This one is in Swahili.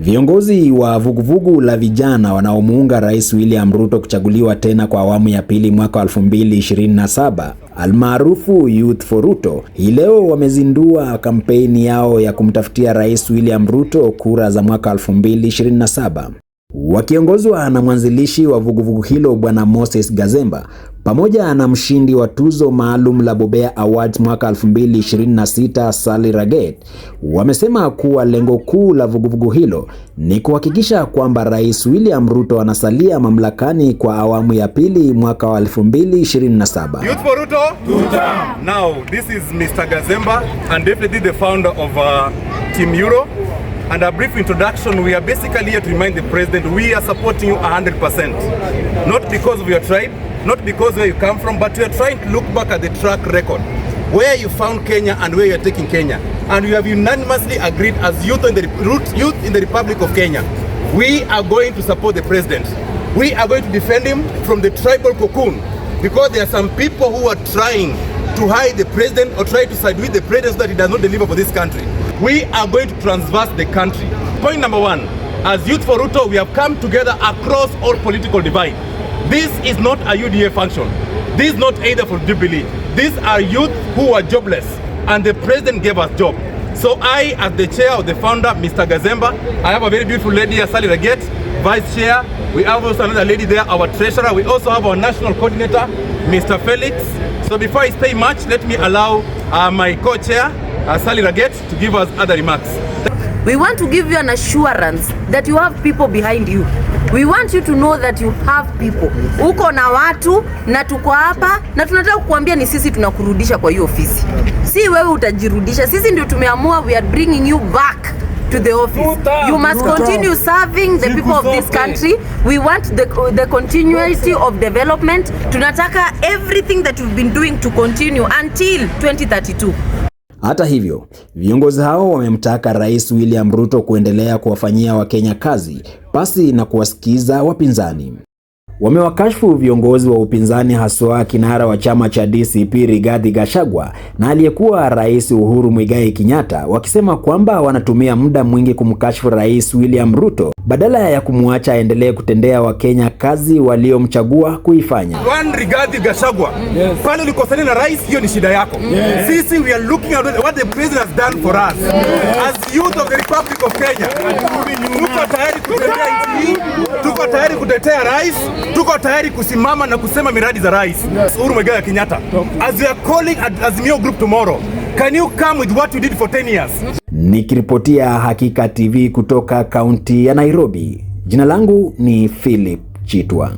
Viongozi wa vuguvugu la vijana wanaomuunga Rais William Ruto kuchaguliwa tena kwa awamu ya pili mwaka 2027 almaarufu Youth for Ruto hii leo wamezindua kampeni yao ya kumtafutia Rais William Ruto kura za mwaka 2027. Wakiongozwa na mwanzilishi wa vuguvugu hilo Bwana Moses Gazemba pamoja na mshindi wa tuzo maalum la Bobea Awards mwaka 2026 Sally Raget, wamesema kuwa lengo kuu la vuguvugu hilo ni kuhakikisha kwamba Rais William Ruto anasalia mamlakani kwa awamu ya pili mwaka wa 2027. Youth for Ruto, Now, this is Mr. Gazemba and definitely the founder of Team Euro. And a brief introduction, we are basically here to remind the President we are supporting you 100%. Not because of your tribe, not because where you come from, but we are trying to look back at the track record, where you found Kenya and where you are taking Kenya. And we have unanimously agreed as youth in the Republic of Kenya, we are going to support the President. We are going to defend him from the tribal cocoon, because there are some people who are trying to hide the President or try to side with the President so that he does not deliver for this country. We are going to transverse the country. Point number one, as Youth for Ruto, we have come together across all political divide. This is not a UDA function. This is not either for Jubilee. These are youth who are jobless, and the President gave us job. So I, as the chair of the founder, Mr. Gazemba, I have a very beautiful lady here, Sally Raget, Vice Chair. We have also another lady there, our Treasurer. We also have our National Coordinator, Mr. Felix. So before I say much, let me allow my co-chair, Sally Raget, to give us other remarks. We want to give you an assurance that you have people behind you. We want you to know that you have people. Uko na watu na tuko hapa na tunataka kukuambia ni sisi tunakurudisha kwa hiyo ofisi. Si wewe utajirudisha. Sisi ndio tumeamua, we are bringing you back to the office. You must continue serving the people of this country. We want the continuity of development. Tunataka everything that we've been doing to continue until 2032. Hata hivyo, viongozi hao wamemtaka Rais William Ruto kuendelea kuwafanyia Wakenya kazi pasi na kuwasikiza wapinzani. Wamewakashfu viongozi wa upinzani, haswa kinara wa chama cha DCP Rigathi Gachagua na aliyekuwa Rais Uhuru Muigai Kenyatta, wakisema kwamba wanatumia muda mwingi kumkashfu Rais William Ruto badala ya kumwacha aendelee kutendea Wakenya kazi waliomchagua kuifanya. Rigathi Gachagua, pale ulikosana na rais, hiyo ni shida yako. Sisi we are looking at what the president has done for us. As youth of the Republic of Kenya, tuko tayari kutetea nchi, tuko tayari kutetea rais, tuko tayari kusimama na kusema miradi za rais Uhuru Muigai Kenyatta. As we are calling Azimio Group tomorrow, can you come with what you did for 10 years? Nikiripotia Hakika TV kutoka kaunti ya Nairobi, jina langu ni Philip Chitwa.